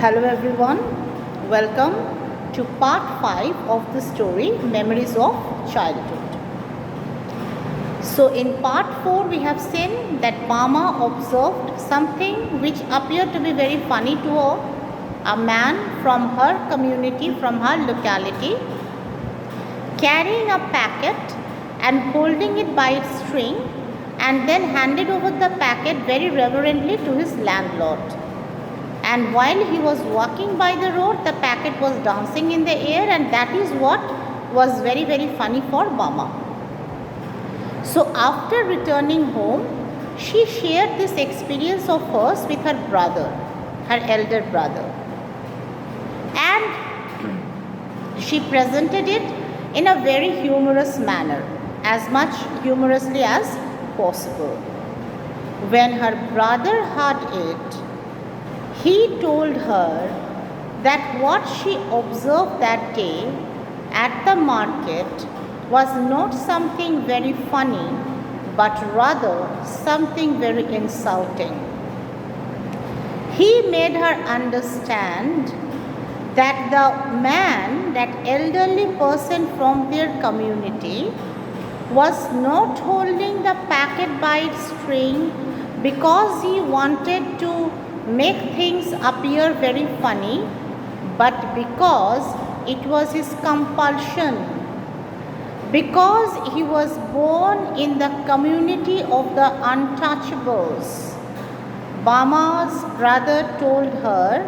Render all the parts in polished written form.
Hello everyone, welcome to part 5 of the story Memories of Childhood. So in part 4 we have seen that Bama observed something which appeared to be very funny to a man from her community, from her locality, carrying a packet and holding it by its string and then handed over the packet very reverently to his landlord. And while he was walking by the road, the packet was dancing in the air, and that is what was very, very funny for Bama. So after returning home, she shared this experience of hers with her brother, her elder brother. And she presented it in a very humorous manner, as much humorously as possible. When her brother heard it, he told her that what she observed that day at the market was not something very funny, but rather something very insulting. He made her understand that the man, that elderly person from their community, was not holding the packet by its string because he wanted to make things appear very funny, but because it was his compulsion, because he was born in the community of the untouchables. Bama's brother told her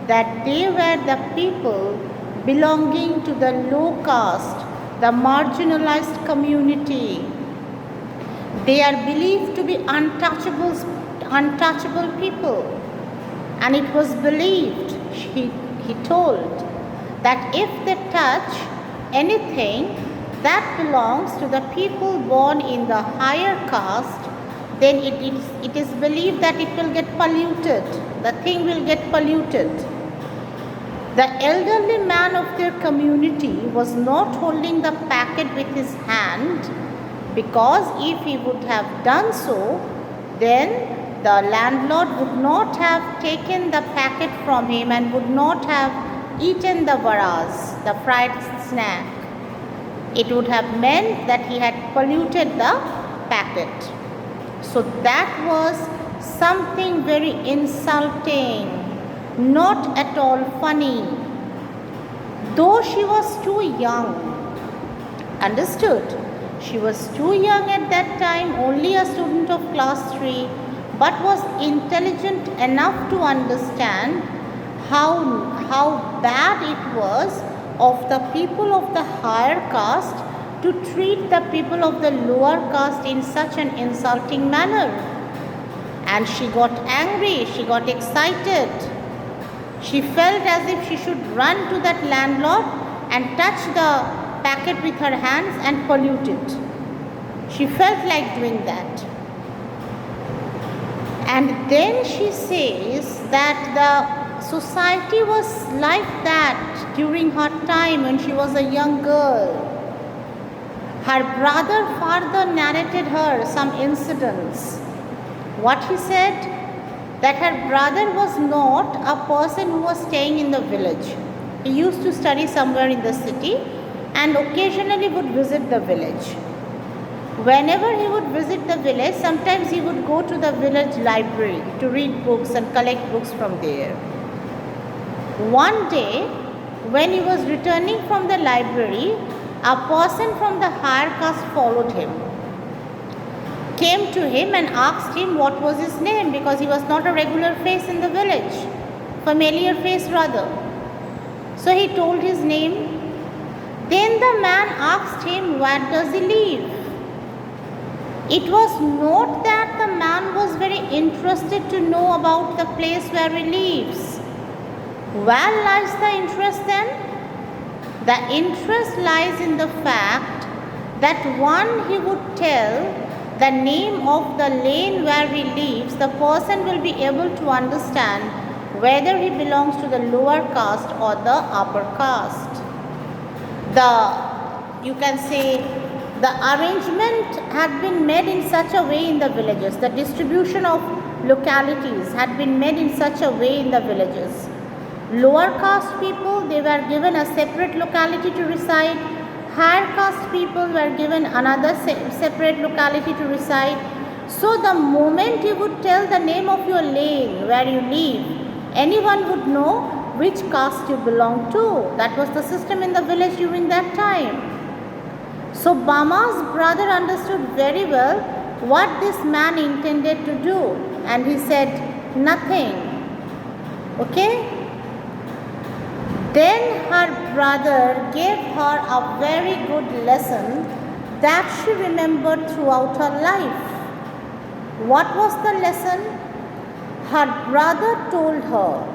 that they were the people belonging to the low caste, the marginalized community. They are believed to be untouchable people. And it was believed, he told, that if they touch anything that belongs to the people born in the higher caste, then it is believed that it will get polluted. The thing will get polluted. The elderly man of their community was not holding the packet with his hand, because if he would have done so, then the landlord would not have taken the packet from him and would not have eaten the varas, the fried snack. It would have meant that he had polluted the packet. So that was something very insulting, not at all funny. Though she was too young, understood, she was too young at that time, only a student of class 3, but was intelligent enough to understand how bad it was of the people of the higher caste to treat the people of the lower caste in such an insulting manner. And she got angry, she got excited. She felt as if she should run to that landlord and touch the packet with her hands and pollute it. She felt like doing that. And then she says that the society was like that during her time when she was a young girl. Her brother further narrated her some incidents. What he said? That her brother was not a person who was staying in the village. He used to study somewhere in the city and occasionally would visit the village. Whenever he would visit the village, sometimes he would go to the village library to read books and collect books from there. One day, when he was returning from the library, a person from the higher caste followed him, came to him and asked him what was his name, because he was not a regular face in the village, familiar face rather. So he told his name. Then the man asked him, where does he live? It was not that the man was very interested to know about the place where he lives. Where lies the interest then? The interest lies in the fact that he would tell the name of the lane where he lives, the person will be able to understand whether he belongs to the lower caste or the upper caste. You can say, the arrangement had been made in such a way in the villages, the distribution of localities had been made in such a way in the villages Lower caste people, they were given a separate locality to reside. Higher caste people were given another separate locality to reside. So the moment you would tell the name of your lane where you live, anyone would know which caste you belong to. That was the system in the village during that time. So Bama's brother understood very well what this man intended to do, and he said nothing. Okay? Then her brother gave her a very good lesson that she remembered throughout her life. What was the lesson? Her brother told her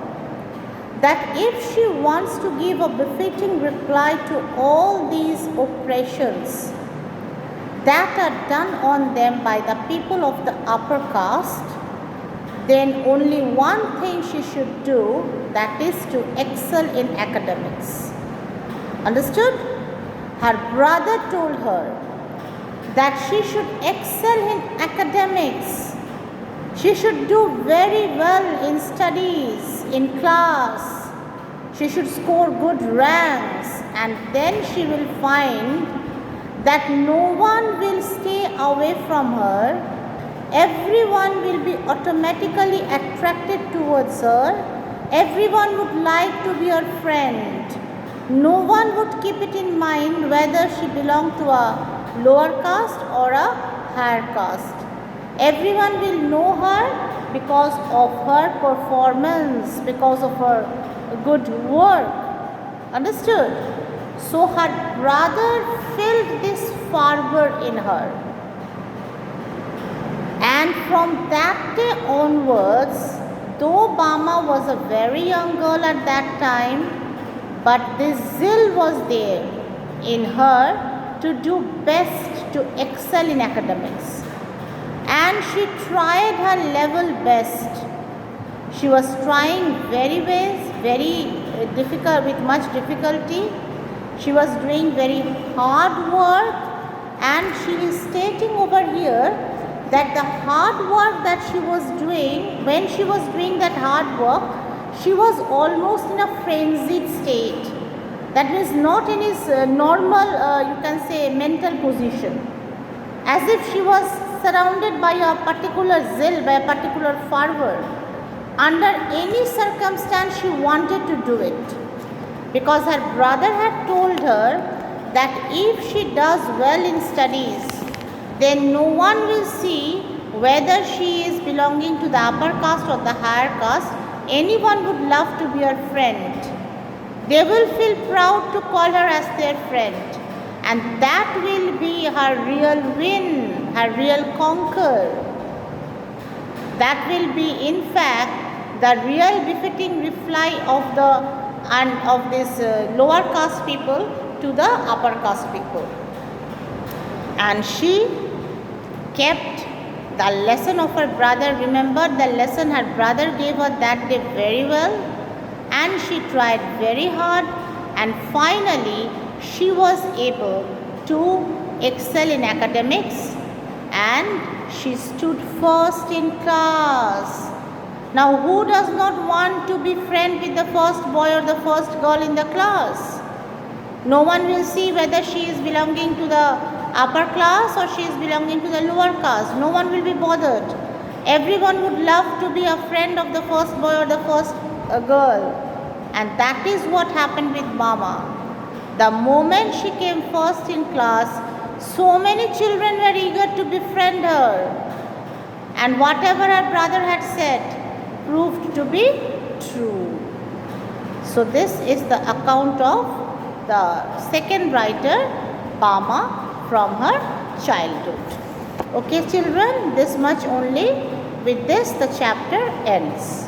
that if she wants to give a befitting reply to all these oppressions that are done on them by the people of the upper caste, then only one thing she should do, that is to excel in academics. Understood? Her brother told her that she should excel in academics. She should do very well in studies, in class. She should score good ranks, and then she will find that no one will stay away from her. Everyone will be automatically attracted towards her. Everyone would like to be her friend. No one would keep it in mind whether she belonged to a lower caste or a higher caste. Everyone will know her because of her performance, because of her good work. Understood? So her brother filled this fervor in her. And from that day onwards, though Bama was a very young girl at that time, but this zeal was there in her to do best, to excel in academics. And she tried her level best. She was trying very difficult, with much difficulty. She was doing very hard work, and she is stating over here that the hard work that she was doing, when she was doing that hard work, she was almost in a frenzied state. That means not in his normal, you can say, mental position. As if she was surrounded by a particular zeal, by a particular fervor. Under any circumstance she wanted to do it. Because her brother had told her that if she does well in studies, then no one will see whether she is belonging to the upper caste or the higher caste. Anyone would love to be her friend. They will feel proud to call her as their friend. And that will be her real win, her real conquer. That will be in fact the real befitting reply of this lower caste people to the upper caste people. And she kept the lesson of her brother, remembered the lesson her brother gave her that day very well, and she tried very hard, and finally she was able to excel in academics, and she stood first in class. Now who does not want to be friend with the first boy or the first girl in the class? No one will see whether she is belonging to the upper class or she is belonging to the lower caste. No one will be bothered. Everyone would love to be a friend of the first boy or the first girl. And that is what happened with Bama. The moment she came first in class, so many children were eager to befriend her. And whatever her brother had said proved to be true. So this is the account of the second writer, Bama, from her childhood. Okay children, this much only. With this the chapter ends.